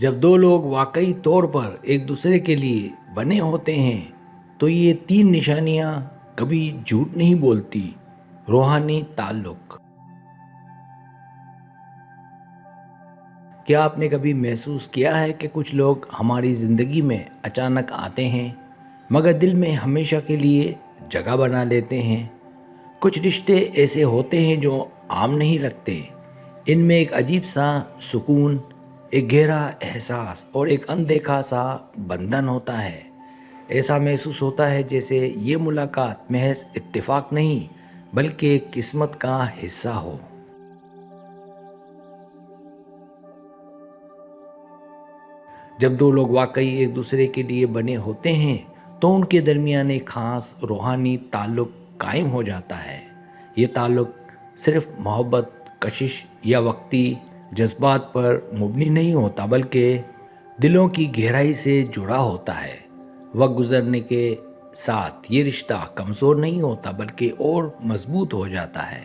جب دو لوگ واقعی طور پر ایک دوسرے کے لیے بنے ہوتے ہیں تو یہ تین نشانیاں کبھی جھوٹ نہیں بولتی۔ روحانی تعلق۔ کیا آپ نے کبھی محسوس کیا ہے کہ کچھ لوگ ہماری زندگی میں اچانک آتے ہیں مگر دل میں ہمیشہ کے لیے جگہ بنا لیتے ہیں؟ کچھ رشتے ایسے ہوتے ہیں جو عام نہیں لگتے، ان میں ایک عجیب سا سکون، ایک گہرا احساس اور ایک اندیکھا سا بندھن ہوتا ہے۔ ایسا محسوس ہوتا ہے جیسے یہ ملاقات محض اتفاق نہیں بلکہ ایک قسمت کا حصہ ہو۔ جب دو لوگ واقعی ایک دوسرے کے لیے بنے ہوتے ہیں تو ان کے درمیان ایک خاص روحانی تعلق قائم ہو جاتا ہے۔ یہ تعلق صرف محبت، کشش یا وقتی جذبات پر مبنی نہیں ہوتا بلکہ دلوں کی گہرائی سے جڑا ہوتا ہے۔ وقت گزرنے کے ساتھ یہ رشتہ کمزور نہیں ہوتا بلکہ اور مضبوط ہو جاتا ہے۔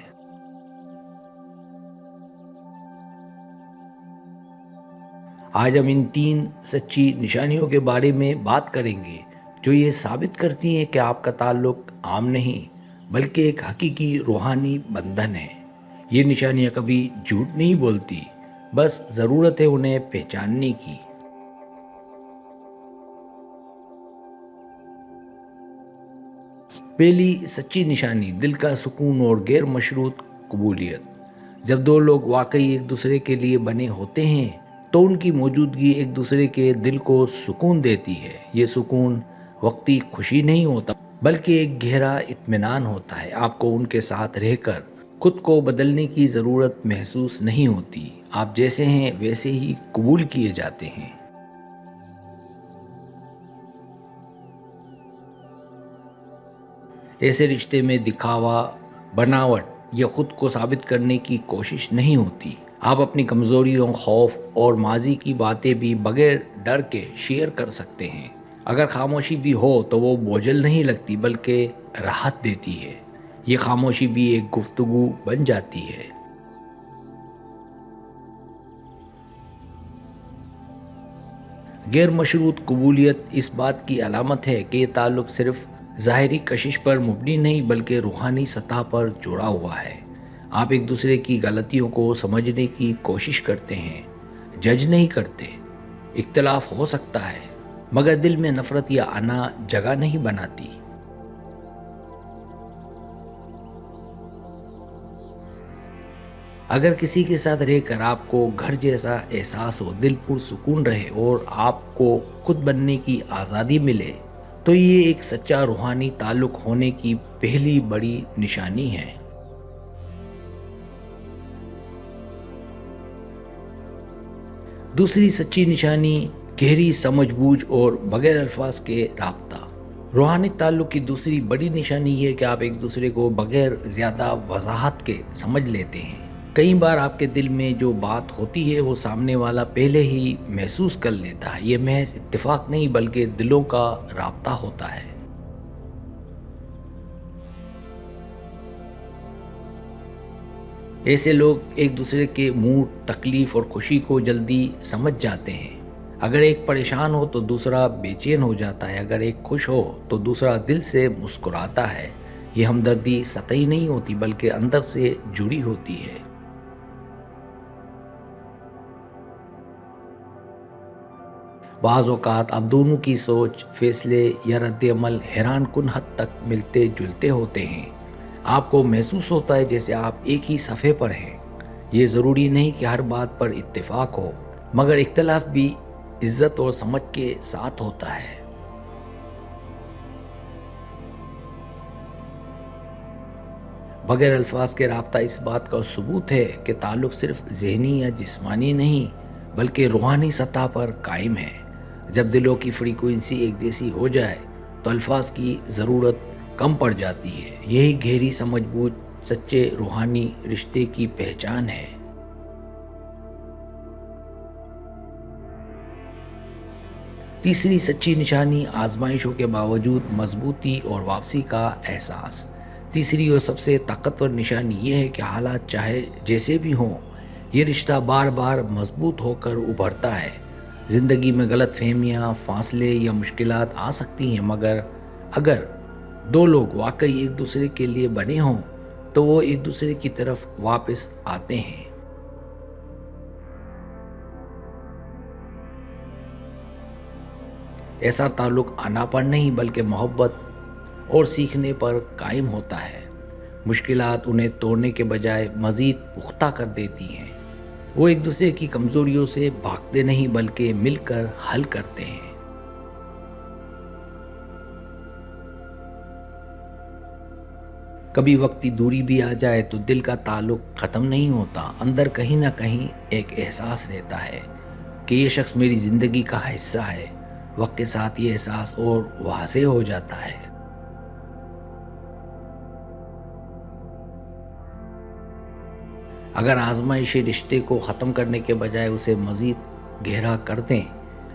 آج ہم ان تین سچی نشانیوں کے بارے میں بات کریں گے جو یہ ثابت کرتی ہیں کہ آپ کا تعلق عام نہیں بلکہ ایک حقیقی روحانی بندھن ہے۔ یہ نشانیاں کبھی جھوٹ نہیں بولتی، بس ضرورت ہے انہیں پہچاننے کی۔ پہلی سچی نشانی دل کا سکون اور غیر مشروط قبولیت۔ جب دو لوگ واقعی ایک دوسرے کے لیے بنے ہوتے ہیں تو ان کی موجودگی ایک دوسرے کے دل کو سکون دیتی ہے۔ یہ سکون وقتی خوشی نہیں ہوتا بلکہ ایک گہرا اطمینان ہوتا ہے۔ آپ کو ان کے ساتھ رہ کر خود کو بدلنے کی ضرورت محسوس نہیں ہوتی۔ آپ جیسے ہیں ویسے ہی قبول کیے جاتے ہیں۔ ایسے رشتے میں دکھاوا، بناوٹ یا خود کو ثابت کرنے کی کوشش نہیں ہوتی۔ آپ اپنی کمزوریوں، خوف اور ماضی کی باتیں بھی بغیر ڈر کے شیئر کر سکتے ہیں۔ اگر خاموشی بھی ہو تو وہ بوجھل نہیں لگتی بلکہ راحت دیتی ہے۔ یہ خاموشی بھی ایک گفتگو بن جاتی ہے۔ غیر مشروط قبولیت اس بات کی علامت ہے کہ یہ تعلق صرف ظاہری کشش پر مبنی نہیں بلکہ روحانی سطح پر جڑا ہوا ہے۔ آپ ایک دوسرے کی غلطیوں کو سمجھنے کی کوشش کرتے ہیں، جج نہیں کرتے۔ اختلاف ہو سکتا ہے مگر دل میں نفرت یا انا جگہ نہیں بناتی۔ اگر کسی کے ساتھ رہ کر آپ کو گھر جیسا احساس ہو، دل پرسکون رہے اور آپ کو خود بننے کی آزادی ملے تو یہ ایک سچا روحانی تعلق ہونے کی پہلی بڑی نشانی ہے۔ دوسری سچی نشانی گہری سمجھ بوجھ اور بغیر الفاظ کے رابطہ۔ روحانی تعلق کی دوسری بڑی نشانی یہ ہے کہ آپ ایک دوسرے کو بغیر زیادہ وضاحت کے سمجھ لیتے ہیں۔ کئی بار آپ کے دل میں جو بات ہوتی ہے وہ سامنے والا پہلے ہی محسوس کر لیتا ہے۔ یہ محض اتفاق نہیں بلکہ دلوں کا رابطہ ہوتا ہے۔ ایسے لوگ ایک دوسرے کے موڈ، تکلیف اور خوشی کو جلدی سمجھ جاتے ہیں۔ اگر ایک پریشان ہو تو دوسرا بے چین ہو جاتا ہے، اگر ایک خوش ہو تو دوسرا دل سے مسکراتا ہے۔ یہ ہمدردی سطحی نہیں ہوتی بلکہ اندر سے جڑی ہوتی ہے۔ بعض اوقات آپ دونوں کی سوچ، فیصلے یا رد عمل حیران کن حد تک ملتے جلتے ہوتے ہیں۔ آپ کو محسوس ہوتا ہے جیسے آپ ایک ہی صفحے پر ہیں۔ یہ ضروری نہیں کہ ہر بات پر اتفاق ہو مگر اختلاف بھی عزت اور سمجھ کے ساتھ ہوتا ہے۔ بغیر الفاظ کے رابطہ اس بات کا ثبوت ہے کہ تعلق صرف ذہنی یا جسمانی نہیں بلکہ روحانی سطح پر قائم ہے۔ جب دلوں کی فریکوینسی ایک جیسی ہو جائے تو الفاظ کی ضرورت کم پڑ جاتی ہے۔ یہی گہری سمجھ بوجھ سچے روحانی رشتے کی پہچان ہے۔ تیسری سچی نشانی آزمائشوں کے باوجود مضبوطی اور واپسی کا احساس۔ تیسری اور سب سے طاقتور نشانی یہ ہے کہ حالات چاہے جیسے بھی ہوں، یہ رشتہ بار بار مضبوط ہو کر ابھرتا ہے۔ زندگی میں غلط فہمیاں، فاصلے یا مشکلات آ سکتی ہیں، مگر اگر دو لوگ واقعی ایک دوسرے کے لیے بنے ہوں تو وہ ایک دوسرے کی طرف واپس آتے ہیں۔ ایسا تعلق آنا پر نہیں بلکہ محبت اور سیکھنے پر قائم ہوتا ہے۔ مشکلات انہیں توڑنے کے بجائے مزید پختہ کر دیتی ہیں۔ وہ ایک دوسرے کی کمزوریوں سے بھاگتے نہیں بلکہ مل کر حل کرتے ہیں۔ کبھی وقتی دوری بھی آ جائے تو دل کا تعلق ختم نہیں ہوتا، اندر کہیں نہ کہیں ایک احساس رہتا ہے کہ یہ شخص میری زندگی کا حصہ ہے۔ وقت کے ساتھ یہ احساس اور واضح ہو جاتا ہے۔ اگر آزمائش رشتے کو ختم کرنے کے بجائے اسے مزید گہرا کر دیں،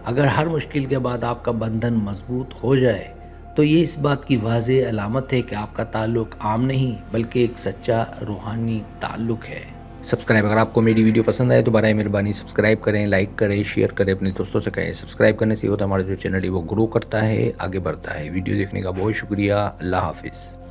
اگر ہر مشکل کے بعد آپ کا بندھن مضبوط ہو جائے، تو یہ اس بات کی واضح علامت ہے کہ آپ کا تعلق عام نہیں بلکہ ایک سچا روحانی تعلق ہے۔ اگر آپ کو میری ویڈیو پسند آئے تو برائے مہربانی سبسکرائب کریں، لائک کریں، شیئر کریں، اپنے دوستوں سے کہیں۔ سبسکرائب کرنے سے یہ ہوتا ہے ہمارا جو چینل ہے وہ گرو کرتا ہے، آگے بڑھتا ہے۔ ویڈیو دیکھنے کا بہت شکریہ۔ اللہ حافظ۔